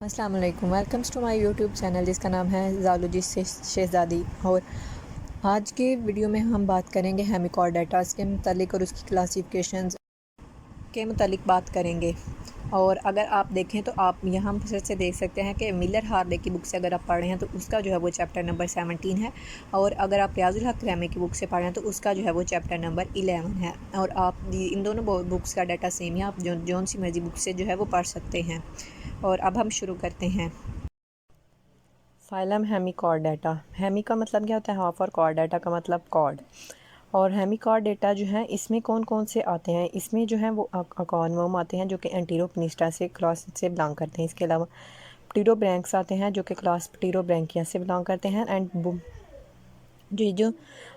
अस्सलाम वालेकुम, welcomes to my YouTube channel जिसका नाम है ज़ूलॉजी शहज़ादी। और आज के वीडियो में हम बात करेंगे हेमिकॉर्डेटास के मतलब और उसकी क्लासिफिकेशंस के मतलब बात करेंगे। और अगर आप देखें तो आप यहाँ फिर से देख सकते हैं कि मिलर हार्ले की बुक से अगर आप पढ़ रहे हैं तो उसका जो है वो चैप्टर नंबर 17 है। और अगर आप रियाजुल हक रहमी की बुक से पढ़ रहे हैं तो उसका जो है वो चैप्टर नंबर 11 है। और आप इन दोनों बुक्स का डाटा सेम है, आप जौन सी मर्जी बुक से जो है वो पढ़ सकते हैं। और अब हम शुरू करते हैं। Phylum Hemichordata. हेमी का मतलब क्या होता है? हाफ। और कॉर्डेटा का मतलब कॉर्ड। और हेमिकॉर्डेटा जो है इसमें कौन कौन से आते हैं? इसमें जो है वो अकॉर्नवर्म आते हैं जो कि एंटीरोपनिस्टा से क्लास से बिलोंग करते हैं। इसके अलावा प्टीरोब्रैंक्स आते हैं जो कि क्लास प्टीरोब्रैंकिया से बिलोंग करते हैं। एंड जो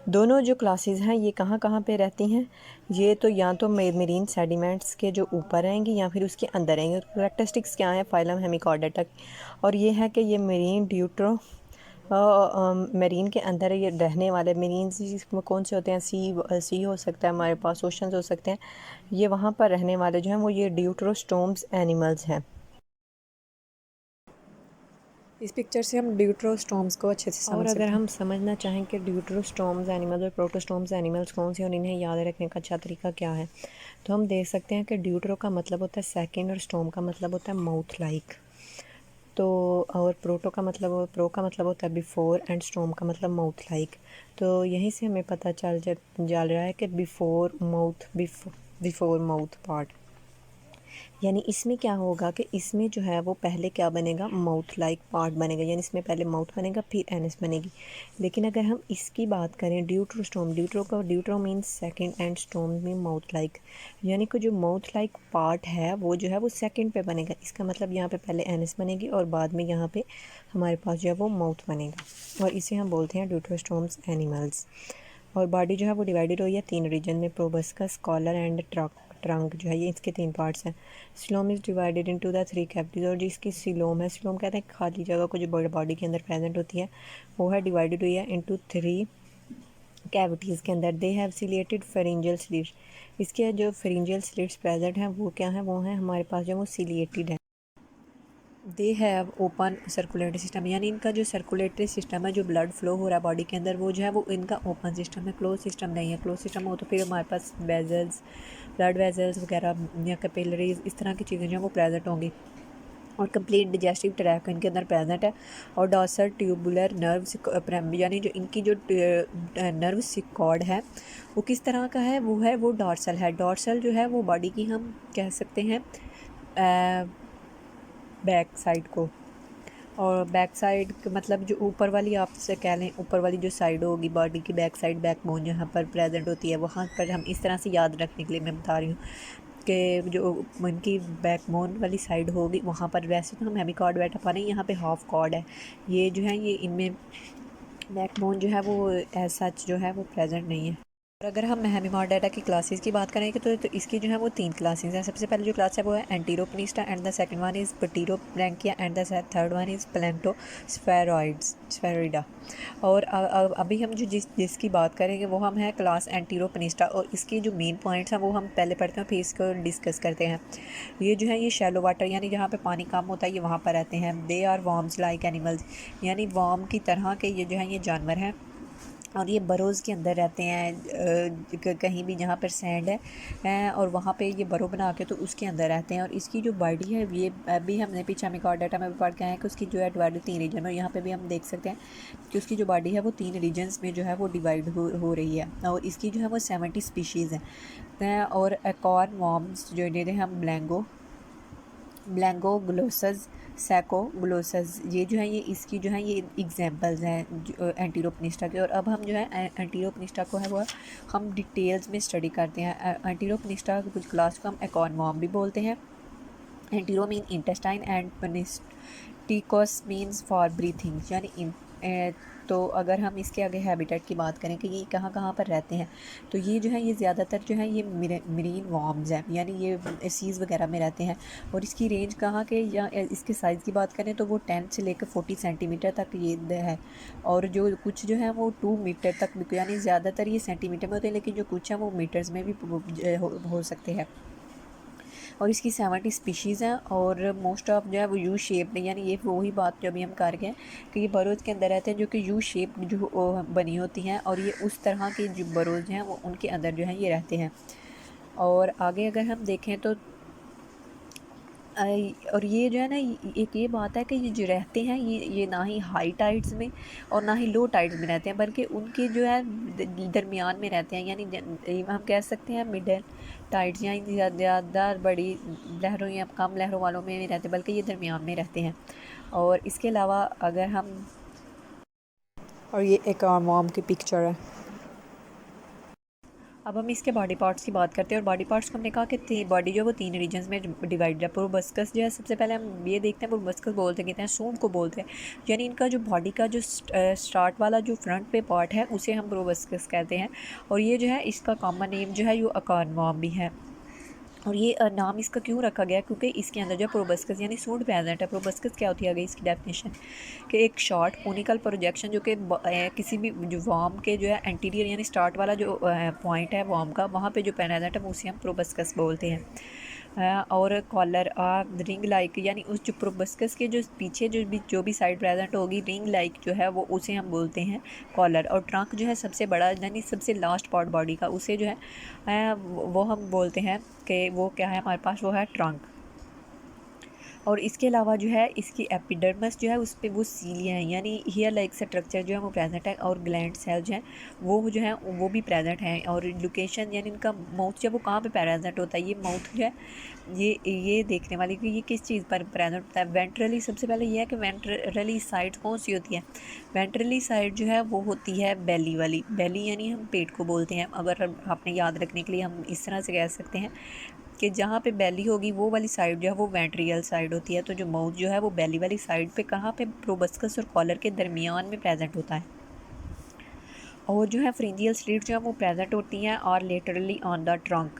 दोनों जो क्लासेस हैं ये कहाँ कहाँ पे रहती हैं? ये तो या तो मेरीन सेडिमेंट्स के जो ऊपर रहेंगी या फिर उसके अंदर रहेंगे। कैरेक्टरिस्टिक्स क्या है फाइलम हेमिकॉर्डेटा की? और ये है कि ये मेरीन ड्यूट्रो मेरीन के अंदर ये रहने वाले मेरीन कौन से होते हैं? सी हो सकता है, हमारे पास ओशंस हो सकते हैं। ये वहाँ पर रहने वाले जो हैं वो ये ड्यूट्रोस्टोम्स एनिमल्स हैं। इस पिक्चर से हम ड्यूट्रोस्टोम्स को अच्छे से समझ सकते हैं। और अगर हम समझना चाहें कि ड्यूट्रोस्टोम्स एनिमल्स और प्रोटोस्टोम्स एनिमल्स कौन से और इन्हें याद रखने का अच्छा तरीका क्या है, तो हम देख सकते हैं कि ड्यूट्रो का मतलब होता है सेकंड और स्टोम का मतलब होता है माउथ लाइक। तो और प्रो का मतलब होता है बिफ़ोर एंड स्टोम का मतलब माउथ लाइक। तो यहीं से हमें पता चल रहा है कि बिफ़ोर माउथ पार्ट, यानी इसमें क्या होगा कि इसमें जो है वो पहले क्या बनेगा? माउथ लाइक पार्ट बनेगा, यानी इसमें पहले माउथ बनेगा फिर एनस बनेगी। लेकिन अगर हम इसकी बात करें deutero means second and stome mean mouth like, यानी कि जो माउथ लाइक पार्ट है वो जो है वो सेकंड पे बनेगा। इसका मतलब यहाँ पे पहले एनस बनेगी और बाद में यहाँ पे हमारे पास जो है वो माउथ बनेगा। और इसे हम बोलते हैं ड्यूट्रोस्टोम्स एनिमल्स। और बॉडी जो है वो डिवाइडेड हुई है 3 रीजन में, प्रोबस्कस, कॉलर एंड ट्रंक जो है ये इसके 3 पार्ट्स हैं। Coelom is divided into the 3 cavities. और जिसकी सिलोम है, सिलोम कहते हैं खाली जगह को जो बॉडी के अंदर प्रेजेंट होती है, वो है डिवाइडेड हुई है इनटू 3 कैविटीज़ के अंदर। They have chelated pharyngeal slits. इसके जो फेरिंजियल स्लिट्स प्रेजेंट हैं वो क्या हैं? वो हैं हमारे पास जो वो सिलिएटेड है। They have open circulatory system, यानी इनका जो सर्कुलेटरी सिस्टम है, जो ब्लड फ्लो हो रहा है बॉडी के अंदर, वो जो है वो इनका ओपन सिस्टम है, क्लोज सिस्टम नहीं है। क्लोज सिस्टम हो तो फिर हमारे पास वेजल्स, ब्लड वेजल्स वगैरह या कैपिलरीज इस तरह की चीज़ें जो हैं वो प्रेजेंट होंगी। और कंप्लीट डिजेस्टिव ट्रैक इनके अंदर प्रेजेंट है। और डॉर्सल ट्यूबुलर नर्व, यानी जो इनकी जो नर्व सिकॉर्ड है वो किस तरह का है? वो डॉर्सल है। डॉर्सल जो है वो बॉडी की हम कह सकते हैं बैक साइड को। और बैक साइड मतलब जो ऊपर वाली, आप से कह लें ऊपर वाली जो साइड होगी बॉडी की, बैक साइड, बैक बोन जहाँ पर प्रेजेंट होती है, वहाँ पर हम इस तरह से याद रखने के लिए मैं बता रही हूँ कि जो उनकी बैक बोन वाली साइड होगी वहाँ पर, वैसे तो हम हेमिकॉर्ड बैठा पा रहे हैं, यहाँ पे हाफ कॉर्ड है। ये जो है ये इनमें बैक बोन जो है वो एज सच जो है वो प्रेजेंट नहीं है। और अगर हम हेमिकॉर्डेटा की क्लासेस की बात करें तो इसकी जो है वो 3 क्लासेस हैं। सबसे पहले जो क्लास है वो है Enteropneusta and the second one is Pterobranchia and the third one is Spheroidea. और अभी हम जो जिसकी बात करेंगे वो हम है क्लास एंटीरोपनिस्टा। और इसकी जो मेन पॉइंट्स हैं वो हम पहले पढ़ते हैं फिर इसको डिस्कस करते हैं। ये जो है ये शैलो वाटर, यानी जहाँ पे पानी कम होता है ये वहाँ पर रहते हैं। They are worms like animals, यानी वॉर्म की तरह के ये जो है ये जानवर हैं। और ये बरोज़ के अंदर रहते हैं, कहीं भी जहाँ पर सैंड है और वहाँ पे ये बरो बना के तो उसके अंदर रहते हैं। और इसकी जो बॉडी है ये अभी हमने पीछे हेमिकॉर्डेटा में भी पढ़ के आए हैं कि उसकी जो है डिवाइड 3 रीजन में। और यहाँ पे भी हम देख सकते हैं कि उसकी जो बॉडी है वो 3 रीजन्स में जो है वो डिवाइड हो रही है। और इसकी जो है वो 70 स्पीशीज़ हैं। और एकॉर्न वॉर्म्स जो इन्हें हम ब्लैंगोग्लोसस, सैकोग्लोसस, ये जो है ये इसकी जो है ये एग्जांपल्स हैं एंटीरोपनिस्टा के। और अब हम जो है एंटीरोपनिस्टा को है वो हम डिटेल्स में स्टडी करते हैं। एंटीरोपनिस्टा की कुछ क्लास को हम एकॉर्नवॉर्म भी बोलते हैं। Entero mean intestine and pneustikos means for breathing, यानी तो अगर हम इसके आगे हैबिटेट की बात करें कि ये कहाँ कहाँ पर रहते हैं, तो ये जो है ये ज़्यादातर जो है ये मरीन वॉर्म्स हैं, यानी ये सीज़ वगैरह में रहते हैं। और इसकी रेंज कहाँ के या इसके साइज़ की बात करें तो वो 10 से लेकर 40 सेंटीमीटर तक ये है। और जो कुछ जो है वो 2 मीटर तक, यानी ज़्यादातर ये सेंटीमीटर में होते हैं, लेकिन जो कुछ है वो मीटर्स में भी हो सकते हैं। और इसकी 70 स्पीशीज़ हैं और मोस्ट ऑफ जो है वो यू शेप, यानी ये वही बात जो अभी हम कर गए हैं कि ये बरोज़ के अंदर रहते हैं जो कि यू शेप जो बनी होती हैं, और ये उस तरह के जो बरोज़ हैं वो उनके अंदर जो है ये रहते हैं। और आगे अगर हम देखें तो और ये जो है ना, एक ये बात है कि ये जो रहते हैं ये ना ही हाई टाइड्स में और ना ही लो टाइड्स में रहते हैं, बल्कि उनके जो है दरमियान में रहते हैं, यानी हम कह सकते हैं मिडल टाइड्स, यानी ज़्यादा बड़ी लहरों या कम लहरों वालों में नहीं रहते, बल्कि ये दरमियान में रहते हैं। और इसके अलावा अगर हम, और ये एक आर्म की पिक्चर है। अब हम इसके बॉडी पार्ट्स की बात करते हैं, और बॉडी पार्ट्स को हमने कहा कि बॉडी जो है वो 3 रीजन्स में डिवाइड है। प्रोबस्कस जो है, सबसे पहले हम ये देखते हैं प्रोबस्कस बोलते कहते हैं, सूंड को बोलते हैं, यानी इनका जो बॉडी का जो स्टार्ट वाला जो फ्रंट पे पार्ट है उसे हम प्रोबस्कस कहते हैं। और ये जो है इसका कॉमन नेम जो है ये अकार्नवॉर्म भी है। और ये नाम इसका क्यों रखा गया, क्योंकि इसके अंदर जो प्रोबस्कस यानी सूंड प्रेजेंट है। प्रोबस्कस क्या होती है, अगर इसकी डेफिनेशन कि एक शॉर्ट कोनिकल प्रोजेक्शन जो कि किसी भी जो वार्म के जो है एंटीरियर यानी स्टार्ट वाला जो पॉइंट है वार्म का, वहाँ पे जो प्रेजेंट है वो उसे हम प्रोबस्कस बोलते हैं। और कॉलर रिंग लाइक, यानी उस जो प्रोबस्कस के जो पीछे जो भी साइड प्रेजेंट होगी रिंग लाइक जो है वो उसे हम बोलते हैं कॉलर। और ट्रंक जो है सबसे बड़ा यानी सबसे लास्ट पार्ट बॉडी का, उसे जो है वो हम बोलते हैं कि वो क्या है हमारे पास, वो है ट्रंक। और इसके अलावा जो है इसकी एपिडर्मिस जो है उस पर वो सीलियाँ हैं, यानी हेयर लाइक स्ट्रक्चर जो है वो प्रेजेंट है, और ग्लैंड सेल जो है वो जो है वो भी प्रेजेंट हैं। और लोकेशन यानी इनका माउथ जो है वो कहाँ पे प्रेजेंट होता है, ये माउथ जो है ये देखने वाली कि ये किस चीज़ पर प्रेजेंट होता है। वेंट्रली, सबसे पहले ये है कि वेंट्रली साइड कौन सी होती है। वेंट्रली साइड जो है वो होती है बेली वाली, बेली यानी हम पेट को बोलते हैं। अगर आपने याद रखने के लिए हम इस तरह से कह सकते हैं कि जहाँ पे बेली होगी वो वाली साइड जो है वो वेंट्रियल साइड होती है। तो जो माउथ जो है वो बेली वाली साइड पे कहाँ पे, प्रोबस्कस और कॉलर के दरमियान में प्रेजेंट होता है। और जो है फ्रिंजियल स्लिट जो है वो प्रेजेंट होती हैं और लेटरली ऑन द ट्रंक।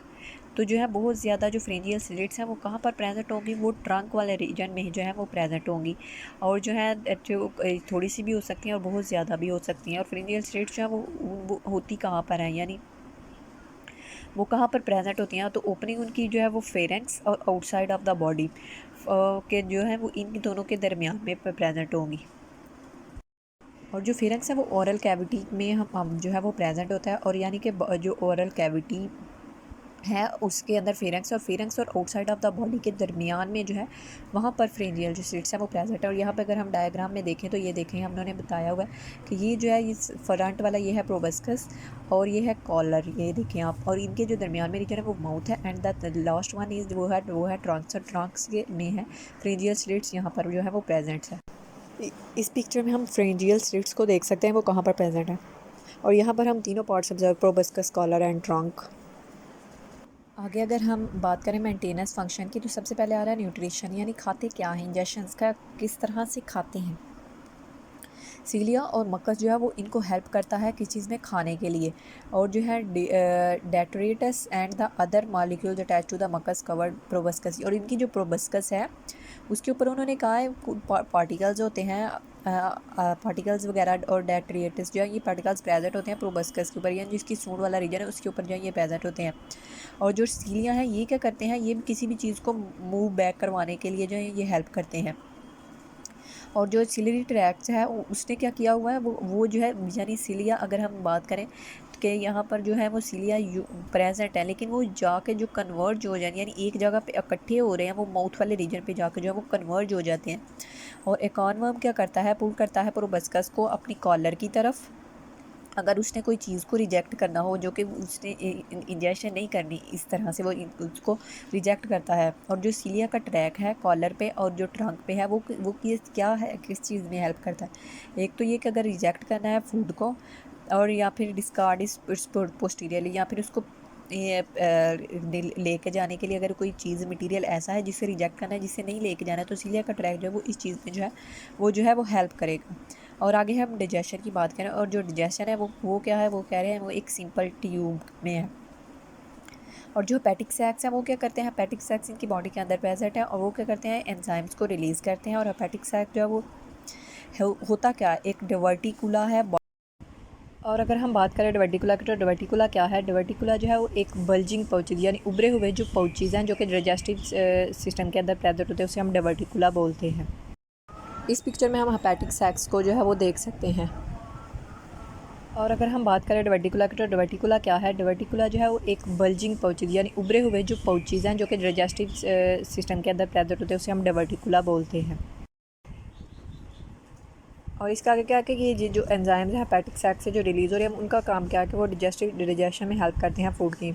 तो जो है बहुत ज़्यादा जो फ्रिंजियल स्लिट्स हैं वो कहाँ पर प्रेजेंट होंगी, वो ट्रंक वाले रीजन में जो है वो प्रेजेंट होंगी। और जो है जो थोड़ी सी भी हो सकती हैं और बहुत ज़्यादा भी हो सकती हैं। और फ्रिंजियल स्लिट्स जो है वो होती कहाँ पर है, यानी वो कहाँ पर प्रेजेंट होती हैं। तो ओपनिंग उनकी जो है वो फेरेंक्स और आउटसाइड ऑफ द बॉडी के जो है वो इन दोनों के दरमियान में प्रेजेंट होंगी। और जो फेरेंक्स है वो ओरल कैविटी में हम जो है वो प्रेजेंट होता है, और यानी कि जो ओरल कैविटी है उसके अंदर फेरेंक्स और आउटसाइड ऑफ द बॉडी के दरमियान में जो है वहाँ पर फ्रिंजियल जो स्लिट्स है वो प्रेजेंट है। और यहाँ पे अगर हम डायग्राम में देखें तो ये देखें हम लोगों ने बताया हुआ है कि ये जो है ये फ्रंट वाला ये है प्रोबस्कस और ये है कॉलर, ये देखें आप। और इनके जो दरमियान में रीजन है वो माउथ है, and the last one is वो है ट्रंक्स, और ट्रंक्स के में है फ्रिंजियल स्लिट्स यहाँ पर जो है वो प्रेजेंट है। इस पिक्चर में हम फ्रिंजियल स्लिट्स को देख सकते हैं वो कहाँ पर प्रेजेंट है। और यहाँ पर हम तीनों parts observe, proboscis, collar and trunk. आगे अगर हम बात करें मेंटेनेंस फंक्शन की, तो सबसे पहले आ रहा है न्यूट्रिशन, यानी खाते क्या हैं, इंजेक्शंस का किस तरह से खाते हैं। सीलिया और मकस जो है वो इनको हेल्प करता है किस चीज़ में, खाने के लिए। और जो है detritus and the other molecules attach to the mucus covered proboscis, और इनकी जो प्रोबस्कस है उसके ऊपर उन्होंने कहा है पार्टिकल्स होते हैं, पार्टिकल्स वगैरह, और डेट्रिएटस जो है ये पार्टिकल्स प्रेजेंट होते हैं प्रोबस्कस के ऊपर, यानी जिसकी सूंड वाला रीजन है उसके ऊपर जो है ये प्रेजेंट होते हैं। और जो सीलियाँ हैं ये क्या करते हैं, ये किसी भी चीज़ को मूव बैक करवाने के लिए जो है ये हेल्प करते हैं। और जो सिलियरी ट्रैक्ट है उसने क्या किया हुआ है, वो जो है यानी सिलिया, अगर हम बात करें कि यहाँ पर जो है वो सिलिया प्रेजेंट है, लेकिन वो जाके जो कन्वर्ज हो जाए, यानी एक जगह पे इकट्ठे हो रहे हैं, वो माउथ वाले रीजन पे जाकर जो है वो कन्वर्ज हो जाते हैं। और इकॉनवर्म क्या करता है, पुल करता है प्रोबस्कस को अपनी कॉलर की तरफ, अगर उसने कोई चीज़ को रिजेक्ट करना हो जो कि उसने इंजेक्शन नहीं करनी, इस तरह से वो उसको रिजेक्ट करता है। और जो सीलिया का ट्रैक है कॉलर पे और जो ट्रंक पे है वो क्या है, किस चीज़ में हेल्प करता है। एक तो ये कि अगर रिजेक्ट करना है फूड को, और या फिर डिस्कार्ड इस पोस्टीरियरली, या फिर उसको ये लेके जाने के लिए अगर कोई चीज़ मटेरियल ऐसा है जिसे रिजेक्ट करना है, जिसे नहीं लेके जाना है, तो सीलिया का ट्रैक जो है वो इस चीज़ में जो है वो हेल्प करेगा। और आगे हम डाइजेशन की बात करें, और जो डाइजेशन है वो क्या है, वो कह रहे हैं वो एक सिंपल ट्यूब में है। और जो हेपेटिक सैक्स हैं वो क्या करते हैं, हेपेटिक सैक्स इनकी बॉडी के अंदर प्रेजेंट है, और वो क्या करते हैं एंजाइम्स को रिलीज़ करते हैं। और हेपेटिक सैक जो है वो होता क्या है, एक डिवर्टिकुला है। और अगर हम बात करें डिवर्टिकुला की, तो डिवर्टिकुला क्या है? डिवर्टिकुला जो है वो एक बल्जिंग पाउचेज यानी उभरे हुए जो पाउचेज हैं जो कि डाइजेस्टिव सिस्टम के अंदर प्रेजेंट होते हैं, उसे हम डिवर्टिकुला बोलते हैं। इस पिक्चर में हम हेपेटिक सैक्स को जो है वो देख सकते हैं। और अगर हम बात करें डिवर्टिकुला की, तो डिवर्टिकुला क्या है? डिवर्टिकुला जो है वो एक बल्जिंग पाउचेज यानी उभरे हुए जो पाउचेज हैं जो कि डाइजेस्टिव सिस्टम के अंदर प्रेजेंट होते हैं, उसे हम डिवर्टिकुला बोलते हैं। और इसका आगे क्या है कि ये जो एंजाइम्स हैं हेपेटिक सैक से जो रिलीज़ हो रहे हैं, उनका काम क्या है कि वो डाइजेशन में हेल्प करते हैं फूड की।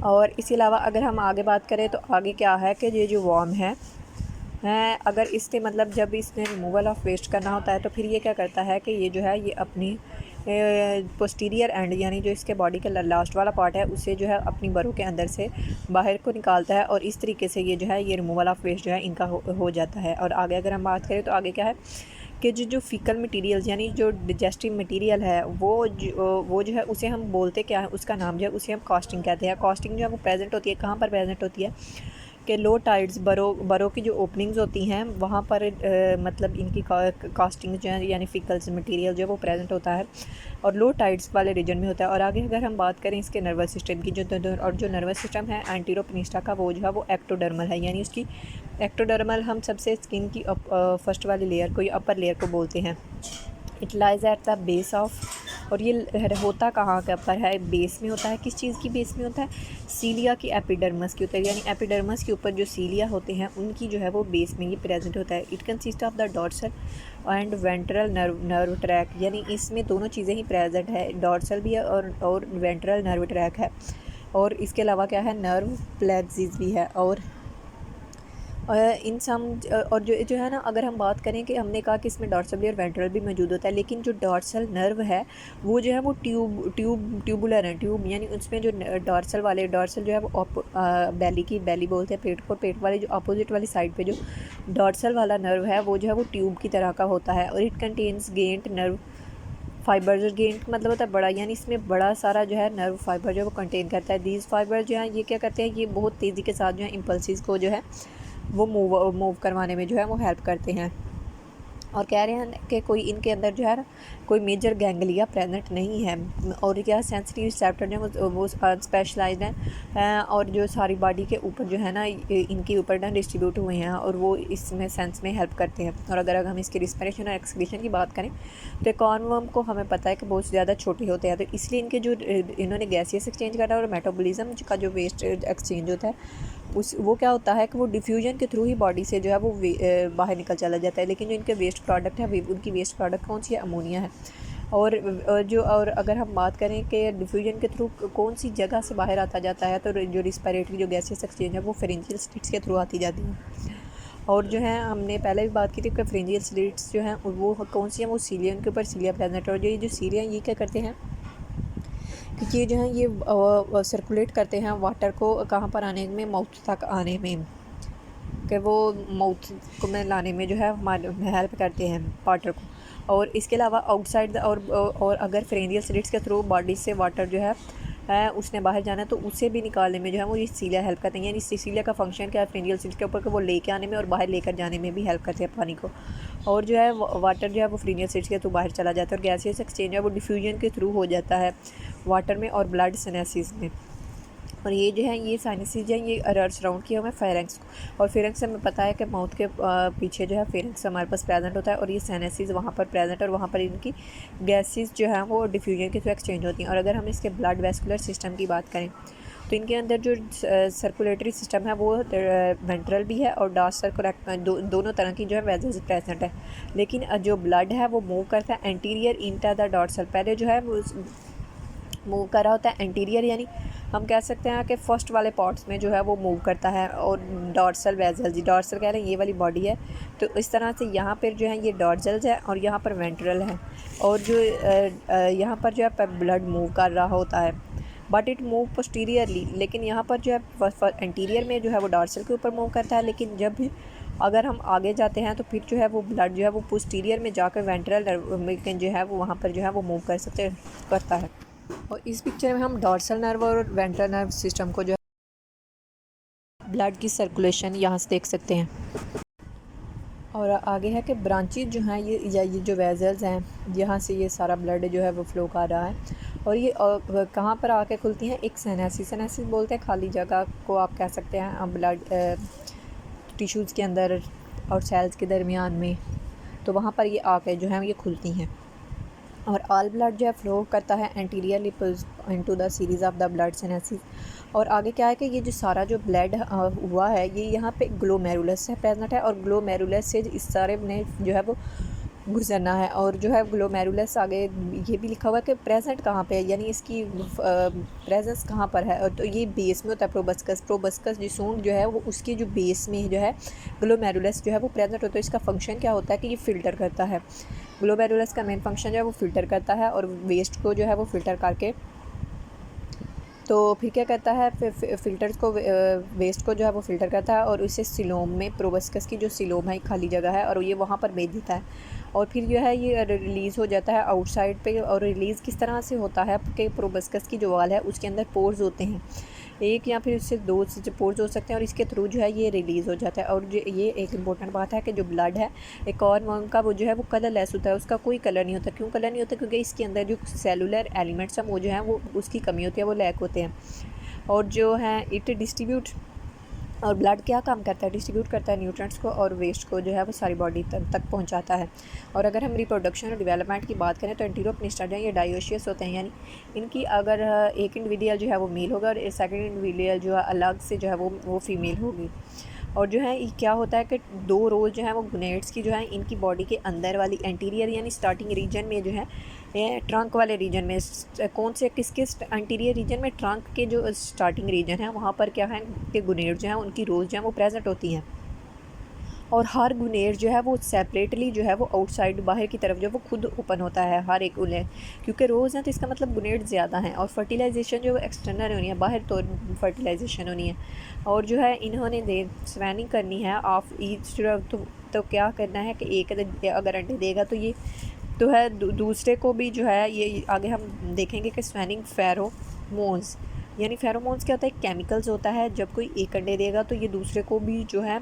और इसके अलावा अगर हम आगे बात करें तो आगे क्या है कि ये जो वर्म है अगर इसके मतलब जब इसने रिमूवल ऑफ वेस्ट करना होता है तो फिर ये क्या करता है कि ये जो है ये अपनी पोस्टीरियर एंड यानी जो इसके बॉडी का लास्ट वाला पार्ट है उसे जो है अपनी बरों के अंदर से बाहर को निकालता है, और इस तरीके से ये जो है ये रिमूवल ऑफ वेस्ट जो है इनका हो जाता है। और आगे अगर हम बात करें तो आगे क्या है कि जो फीकल मटेरियल्स यानी जो डिजेस्टिव मटेरियल है वो जो है उसे हम बोलते क्या है, उसका नाम जो है उसे हम कास्टिंग कहते हैं। कास्टिंग जो है वो प्रेजेंट होती है कहाँ पर प्रेजेंट होती है कि लो टाइड्स बरों की जो ओपनिंग्स होती हैं वहाँ पर मतलब इनकी कास्टिंग जो है यानी फिकल्स मटेरियल जो है वो प्रेजेंट होता है और लो टाइड्स वाले रीजन में होता है। और आगे अगर हम बात करें इसके नर्वस सिस्टम की, जो नर्वस सिस्टम है एंटीरोपेनिस्टा का, वो जो है वो एक्टोडर्मल है, यानी उसकी एक्टोडर्मल हम सबसे स्किन की फर्स्ट वाली लेयर को या अपर लेयर को बोलते हैं। It lies at the base of, और ये होता कहाँ के ऊपर है? बेस में होता है। किस चीज़ की बेस में होता है? सीलिया की एपिडर्मस के ऊपर, यानी एपिडर्मस के ऊपर जो सीलिया होते हैं उनकी जो है वो बेस में ये प्रेजेंट होता है। It consist of the dorsal and ventral nerve track, यानी इसमें दोनों चीज़ें ही प्रेजेंट है, डॉर्सल भी है और वेंट्रल नर्व ट्रैक है। और इसके अलावा क्या है? नर्व प्लेक्सिस भी है। और इन सम और जो है ना, अगर हम बात करें कि हमने कहा कि इसमें डॉर्सल और वेंट्रल भी मौजूद होता है, लेकिन जो डॉर्सल नर्व है वो जो है वो ट्यूबुलर है, ट्यूब यानी उसमें जो डॉर्सल जो है वो बेली बोलते हैं पेट को, पेट वाली जो अपोजिट वाली साइड पे जो डॉर्सल वाला नर्व है वो जो है वो ट्यूब की तरह का होता है। और it contains giant nerve fibre, जो गेंट मतलब होता है बड़ा, यानी इसमें बड़ा सारा जो है नर्व फाइबर जो है वो कंटेन करता है। दीज फाइबर जो है ये क्या करते हैं, ये बहुत तेज़ी के साथ जो है इम्पल्सिस को जो है वो मूव करवाने में जो है वो हेल्प करते हैं। और कह रहे हैं कि कोई इनके अंदर जो है ना कोई मेजर गैंग्लिया प्रेजेंट नहीं है, और क्या सेंसिटिव रिसेप्टर जो वो स्पेशलाइज्ड हैं और जो सारी बॉडी के ऊपर जो है ना इनके ऊपर ना डिस्ट्रीब्यूट हुए हैं और वो इसमें सेंस में हेल्प करते हैं। और अगर हम इसकी रिस्पिरेशन और एक्सक्रीशन की बात करें तो कॉर्नवर्म को हमें पता है कि बहुत ज़्यादा छोटे होते हैं, तो इसलिए इनके जो इन्होंने गैसियस एक्सचेंज करा और मेटाबॉलिज्म का जो वेस्ट एक्सचेंज होता है वो क्या होता है कि वो डिफ्यूजन के थ्रू ही बॉडी से जो है वो बाहर निकल चला जाता है। लेकिन जो इनके वेस्ट प्रोडक्ट है उनकी वेस्ट प्रोडक्ट कौन सी है? अमोनिया है। और अगर हम बात करें कि डिफ्यूजन के थ्रू कौन सी जगह से बाहर आता जाता है, तो जो रिस्पिरेटरी जो गैसेस एक्सचेंज है वो फेरेंजियल स्लिट्स के थ्रू आती जाती है। और जो है हमने पहले भी बात की थी कि फेरेंजियल स्लिट्स जो हैं वो कौन सी हैं? वो सीलिया, उनके ऊपर सीलिया प्रेजेंट है। और जो सीलिया ये क्या करते हैं कि ये जो है ये सर्कुलेट करते हैं वाटर को कहाँ पर आने में? माउथ तक आने में, कि वो माउथ को में लाने में जो है हमारे हेल्प करते हैं वाटर को। और इसके अलावा आउटसाइड और अगर फेरेंजियल स्लिट्स के थ्रू बॉडी से वाटर जो है उसने बाहर जाना है तो उसे भी निकालने में जो है वो ये सीलिया हेल्प करते हैं। यानी सीलिया का फंक्शन क्या है फेरेंजियल स्लिट्स के ऊपर कि वो लेके आने में और बाहर लेकर जाने में भी हेल्प करते हैं पानी को। और जो है वाटर जो है वो फेरेंजियल स्लिट्स के थ्रू बाहर चला जाता है, और गैसियस एक्सचेंज है वो डिफ्यूजन के थ्रू हो जाता है वाटर में और ब्लड सिनेसिस में। और ये जो है ये साइनसेस जो है ये सराउंड किया हुआ है फेरेंक्स को, और फेरेंक्स हमें पता है कि माउथ के पीछे जो है फेरेंक्स हमारे पास प्रेजेंट होता है, और ये साइनसेस वहाँ पर प्रेजेंट और वहाँ पर इनकी गैसेस जो है वो डिफ्यूजन के थ्रू एक्सचेंज होती हैं। और अगर हम इसके ब्लड वेस्कुलर सिस्टम की बात करें तो इनके अंदर जो सर्कुलेटरी सिस्टम है वो वेंट्रल भी है और डॉर्सल दोनों तरह की जो है वेजल्स प्रेजेंट है। लेकिन जो ब्लड है वो मूव करता है एंटीरियर इंटा द डॉर्सल, पहले जो है वो मूव कर रहा होता है एंटीरियर, यानी हम कह सकते हैं कि फर्स्ट वाले पार्ट्स में जो है वो मूव करता है। और डॉर्सल वेजल्स, डॉर्सल कह रहे हैं ये वाली बॉडी है, तो इस तरह से यहाँ पर जो है ये डॉर्सल्स है और यहाँ पर वेंट्रल है, और जो यहाँ पर जो है ब्लड मूव कर रहा होता है बट इट मूव पोस्टीरियरली। लेकिन यहाँ पर जो है एंटीरियर में जो है वो डॉर्सल के ऊपर मूव करता है, लेकिन जब भी अगर हम आगे जाते हैं तो फिर जो है वो ब्लड जो है वो पोस्टीरियर में जाकर वेंट्रल में जो है वो वहाँ पर जो है वो मूव करता है। और इस पिक्चर में हम डॉर्सल नर्व और वेंट्रल नर्व सिस्टम को जो है ब्लड की सर्कुलेशन यहाँ से देख सकते हैं। और आगे है कि ब्रांचेज जो हैं ये या ये जो वेजल्स हैं यहाँ से ये सारा ब्लड जो है वो फ्लो कर रहा है और ये कहाँ पर आके खुलती हैं, एक सेनेसिस बोलते हैं खाली जगह को आप कह सकते हैं ब्लड टिश्यूज़ के अंदर और सेल्स के दरमियान में, तो वहाँ पर ये आके जो है ये खुलती हैं। और ऑल ब्लड जो है फ्लो करता है anteriorly into the series of the blood sinuses. और आगे क्या है कि ये जो सारा जो ब्लड हुआ है ये यहाँ पे ग्लोमेरुलस से प्रेजेंट है और ग्लोमेरुलस से इस सारे ने जो है वो गुजरना है। और जो है ग्लोमेरुलस आगे ये भी लिखा हुआ है कि प्रेजेंट कहाँ पे है, यानी इसकी प्रेजेंस कहाँ पर है। और तो ये बेस में होता है प्रोबस्कस जो सूंड जो है वो उसकी जो बेस में जो है ग्लोमेरुलस जो है वो प्रेजेंट होता है। इसका फंक्शन क्या होता है कि ये फ़िल्टर करता है। ग्लोमेरुलस का मेन फंक्शन जो है वो फ़िल्टर करता है और वेस्ट को जो है वो फ़िल्टर करके तो फिर क्या करता है, फिर फ़िल्टर्स को वेस्ट को जो है वो फ़िल्टर करता है और उसे सिलोम में प्रोबस्कस की जो सिलोम है खाली जगह है और ये वहाँ पर भेज देता है और फिर जो है ये रिलीज़ हो जाता है आउटसाइड पे। और रिलीज़ किस तरह से होता है कि प्रोबस्कस की जो वाल है उसके अंदर पोर्स होते हैं, एक या फिर उससे दो से पोर्स हो सकते हैं और इसके थ्रू जो है ये रिलीज़ हो जाता है। और जो ये एक इम्पोर्टेंट बात है कि जो ब्लड है एक और का वो जो है वो कलरलेस होता है, उसका कोई कलर नहीं होता। क्यों कलर नहीं होता? क्योंकि इसके अंदर जो सेलुलर एलिमेंट्स हैं वो जो है वो उसकी कमी होती है, वो लैक होते हैं। और जो है इट डिस्ट्रीब्यूट और ब्लड क्या काम करता है, डिस्ट्रीब्यूट करता है न्यूट्रिएंट्स को और वेस्ट को जो है वो सारी बॉडी तक पहुंचाता है। और अगर हम रिप्रोडक्शन और डेवलपमेंट की बात करें तो एंटीरोपनिस्टा जो है ये डायोशियस होते हैं, यानी इनकी अगर एक इंडिविजुअल जो है वो मेल होगा और सेकंड इंडिविजुअल जो है अलग से जो है वो फीमेल होगी। और जो है ये क्या होता है कि दो रोल जो है वो गुनेट्स की जो है इनकी बॉडी के अंदर वाली एंटीरियर यानी स्टार्टिंग रीजन में जो है ट्रंक वाले रीजन में कौन से किसके एंटीरियर रीजन में ट्रंक के जो स्टार्टिंग रीजन है वहाँ पर क्या है कि गुनेट जो है उनकी रोज जो है वो प्रेजेंट होती हैं। और हर गुनेट जो है वो सेपरेटली जो है वो आउटसाइड बाहर की तरफ जो वो खुद ओपन होता है हर एक उन्हें, क्योंकि रोज़ हैं तो इसका मतलब गुनेट ज़्यादा हैं। और फर्टिलाइजेशन जो एक्सटर्नल होनी है, बाहर तो फर्टिलाइजेशन होनी है। और जो है इन्होंने स्वैनिंग करनी है ऑफ ईच तो क्या करना है कि एक अगर अंडे देगा तो ये तो है दूसरे को भी जो है ये आगे हम देखेंगे कि स्वैनिंग फेरोमोन्स यानी फेरोमोन्स क्या होता है, केमिकल्स होता है। जब कोई एक अंडे देगा तो ये दूसरे को भी जो है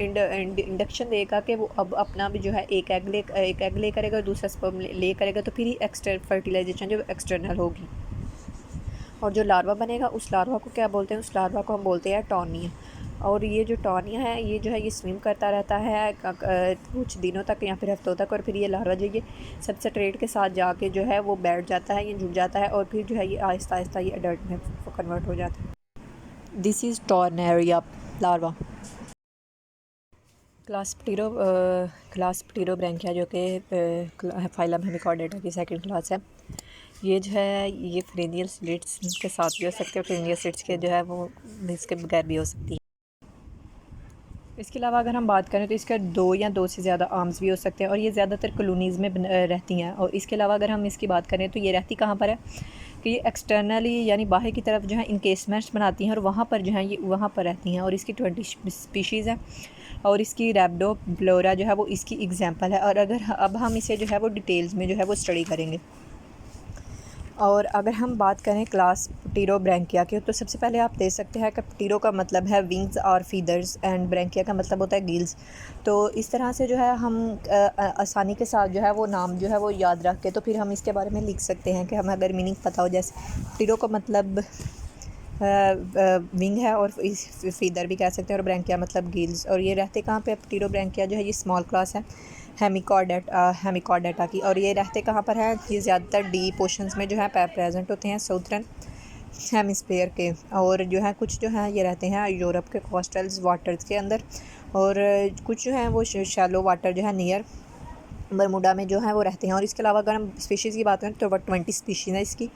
इंडक्शन देगा कि वो अब अपना भी जो है एक एग ले करेगा और दूसरा स्पर्म ले करेगा, तो फिर ही फर्टिलाइजेशन जो एक्सटर्नल होगी। और जो लार्वा बनेगा उस लार्वा को क्या बोलते हैं, उस लार्वा को हम बोलते हैं टॉनिया। और ये जो टॉनिया है ये जो है ये स्विम करता रहता है कुछ दिनों तक या फिर हफ्तों तक, और फिर ये लार्वा जो ये सबस्ट्रेट के साथ जाके जो है वो बैठ जाता है, ये जुड़ जाता है और फिर जो है ये आहिस्ता आहिस्ता ये अडल्ट में कन्वर्ट हो जाता है। This is Tornaria larva. Class Pterobranchia जो कि फाइलम हेमिकॉर्डेटा की सेकंड क्लास है। ये जो है ये फ्रेनियल स्लिट्स के साथ भी हो सकते हैं, फ्रेनियल स्लिट्स के जो है वो इसके बगैर भी हो सकती है। इसके अलावा अगर हम बात करें तो इसका दो से ज़्यादा आर्म्स भी हो सकते हैं और ये ज़्यादातर कॉलोनीज़ में रहती हैं। और इसके अलावा अगर हम इसकी बात करें तो ये रहती कहाँ पर है कि ये एक्सटर्नली यानी बाहर की तरफ जो है इनकेसमेंट्स बनाती हैं और वहाँ पर जो है ये वहाँ पर रहती हैं। और इसकी 20 स्पीशीज़ है और इसकी रैप्डोप्लोरा जो है वो इसकी एग्जांपल है। और अगर अब हम इसे जो है वो डिटेल्स में जो है वो स्टडी करेंगे। और अगर हम बात करें क्लास प्टीरोब्रैंकिया की तो सबसे पहले आप देख सकते हैं कि प्टीरो का मतलब है विंग्स और फीदर्स एंड ब्रैंकिया का मतलब होता है गिल्स। तो इस तरह से जो है हम आसानी के साथ जो है वो नाम जो है वो याद रख के तो फिर हम इसके बारे में लिख सकते हैं कि हमें अगर मीनिंग पता हो, जैसे प्टीरो का मतलब विंग है और फीदर भी कह सकते हैं और ब्रैंकिया मतलब गिल्स। और ये रहते कहाँ पे, प्टीरोब्रैंकिया जो है ये स्मॉल क्लास है हेमिकॉर्डेटा की। और ये रहते कहाँ पर है, ये ज़्यादातर डी पोर्शंस में जो है प्रेजेंट होते हैं साउथर्न हेमिस्फीयर के। और जो है कुछ जो है ये रहते हैं यूरोप के कोस्टल वाटर्स के अंदर और कुछ जो है वो शैलो वाटर जो है नियर बरमूडा में जो है वो रहते हैं। और इसके अलावा अगर हम स्पीशीज़ की बात करें तो 20 स्पीशीज़ है इसकी।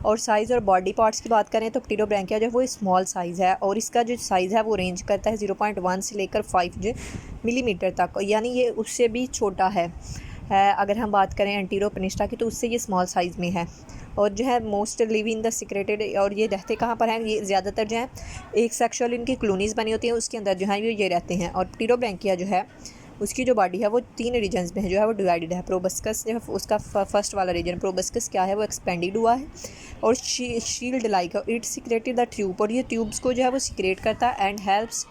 और साइज़ और बॉडी पार्ट्स की बात करें तो प्टीरोब्रैंकिया जो है वो स्मॉल साइज़ है और इसका जो साइज़ है वो रेंज करता है 0.1 से लेकर 5 मिलीमीटर तक, यानी ये उससे भी छोटा है। अगर हम बात करें एंटीरोपनिस्टा की तो उससे ये स्मॉल साइज़ में है। और जो है most live in the secreted, और ये रहते कहाँ पर हैं, ये ज़्यादातर जो है एक सेक्शुअल इनकी कॉलोनीज़ बनी होती हैं उसके अंदर जो है ये रहते हैं। और प्टीरोब्रैंकिया जो है उसकी जो बॉडी है वो 3 रीजन्स में है जो है वो डिवाइडेड है। प्रोबस्कस जो है उसका फर्स्ट वाला रीजन प्रोबस्कस क्या है वो एक्सपेंडेड हुआ है और shield like it secreted the tube, और ये ट्यूब्स को जो है वो सिक्रेट करता है and helps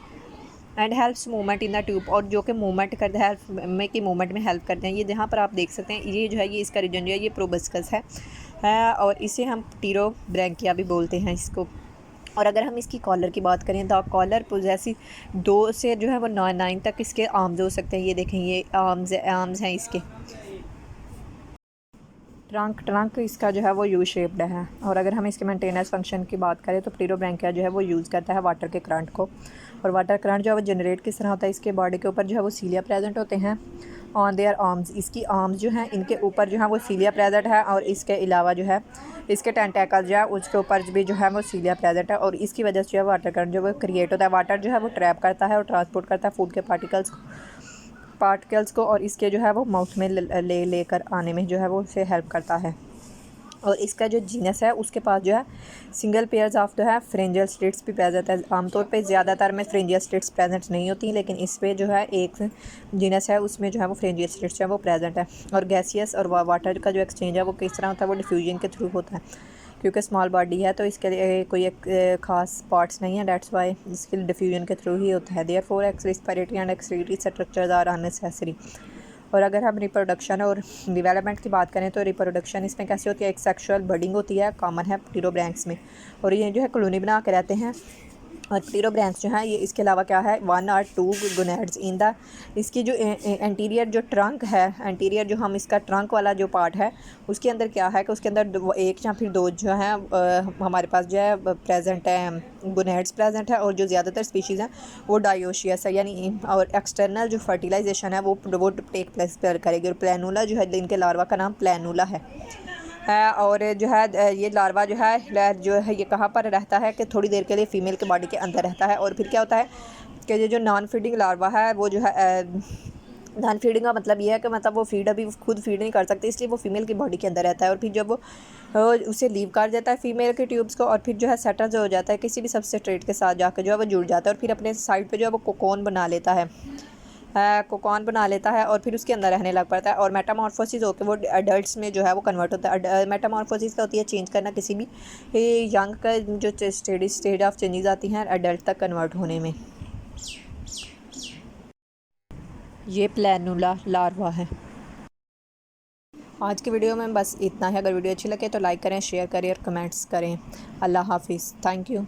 and helps movement in the tube, और जो कि मूवमेंट करते हैं, हेल्प में की मूवमेंट में हेल्प करते हैं। ये जहाँ पर आप देख सकते हैं ये जो है ये इसका रीजन जो है ये प्रोबस्कस है और इसे हम प्टीरोब्रैंकिया भी बोलते हैं इसको। और अगर हम इसकी कॉलर की बात करें तो कॉलर पोजेसिव 2 से जो है वो 9 तक इसके आर्म्स हो सकते हैं। ये देखें ये आर्म्स हैं इसके। ट्रंक इसका जो है वो यू शेप्ड है। और अगर हम इसके मेंटेनेंस फंक्शन की बात करें तो प्टीरोब्रैंकिया जो है वो यूज़ करता है वाटर के करंट को। और वाटर करंट जो है वो जनरेट किस तरह होता है, इसके बॉडी के ऊपर जो है वो सीलिया प्रेजेंट होते हैं ऑन देयर आर्म्स। इसकी आर्म्स जो हैं इनके ऊपर जो है वो सीलिया प्रेजेंट है, और इसके अलावा जो है इसके टेंटेकल जो है उसके ऊपर भी जो है वो सीलिया प्रेजेंट है। और इसकी वजह से जो है वाटर करंट जो वो क्रिएट होता है। वाटर जो है वो ट्रैप करता है और ट्रांसपोर्ट करता है फूड के पार्टिकल्स को, और इसके जो है वो माउथ में लेकर आने में जो है वो उसे हेल्प करता है। और इसका जो जीनस है उसके पास जो है सिंगल पेयर्स ऑफ जो है फ्रेंजियल स्लिट्स भी प्रेजेंट है। आमतौर पे ज़्यादातर में फ्रेंजियल स्लिट्स प्रेजेंट नहीं होती, लेकिन इस पे जो है एक जीनस है उसमें जो है वो फ्रेंजियल स्लिट्स है वो प्रेजेंट है। और गैसियस और वाटर का जो एक्सचेंज है वो किस तरह होता है, वो डिफ्यूजन के थ्रू होता है। क्योंकि स्मॉल बॉडी है तो इसके लिए कोई एक खास पार्ट्स नहीं है, डेट्स वाई इसके डिफ्यूजन के थ्रू ही होता है। Therefore respiratory and excretory structures are unnecessary. और अगर हम रिप्रोडक्शन और डेवलपमेंट की बात करें तो रिप्रोडक्शन इसमें कैसे होती है, एक सेक्सुअल बडिंग होती है, कॉमन है प्टीरोब्रैंक्स में। और ये जो है कॉलोनी बना के रहते हैं। और प्टीरोब्रैंक्स जो है ये इसके अलावा क्या है 1 और 2 गोनेड्स इन द, इसकी जो एंटीरियर जो ट्रंक है, एंटीरियर जो हम इसका ट्रंक वाला जो पार्ट है उसके अंदर क्या है कि उसके अंदर एक या फिर 2 जो है हमारे पास जो है प्रेजेंट है गोनेड्स प्रेजेंट है। और जो ज़्यादातर स्पीशीज़ हैं वो डायोशियस है, यानी और एक्सटर्नल जो फर्टिलाइजेशन है वो टेक प्लेस करेगी। और प्लैनुला जो है इनके लार्वा का नाम प्लैनुला है। और जो है ये लार्वा जो है ये कहाँ पर रहता है कि थोड़ी देर के लिए फ़ीमेल के बॉडी के अंदर रहता है। और फिर क्या होता है कि ये जो नॉन फीडिंग लार्वा है वो जो है नॉन फीडिंग का मतलब ये है कि मतलब वो अभी खुद फीड नहीं कर सकते, इसलिए वो फीमेल की बॉडी के अंदर रहता है। और फिर जब वो उसे लीव कर देता है फीमेल के ट्यूब्स को, और फिर जो है सेटल हो जाता है किसी भी सबस्ट्रेट के साथ जाकर जो है वो जुड़ जाता है, और फिर अपने साइड पे जो है वो कोकोन बना लेता है और फिर उसके अंदर रहने लग पड़ता है। और मेटामॉर्फोसिस होकर वो एडल्ट्स में जो है वो कन्वर्ट होता है। मेटामॉर्फोसिस का होती है चेंज करना, किसी भी यंग का जो स्टेज ऑफ चेंजेस आती हैं एडल्ट तक कन्वर्ट होने में। ये प्लैनुला लार्वा है। आज की वीडियो में बस इतना है। अगर वीडियो अच्छी लगे तो लाइक करें, शेयर करें और कमेंट्स करें। अल्लाह हाफिज़। Thank you.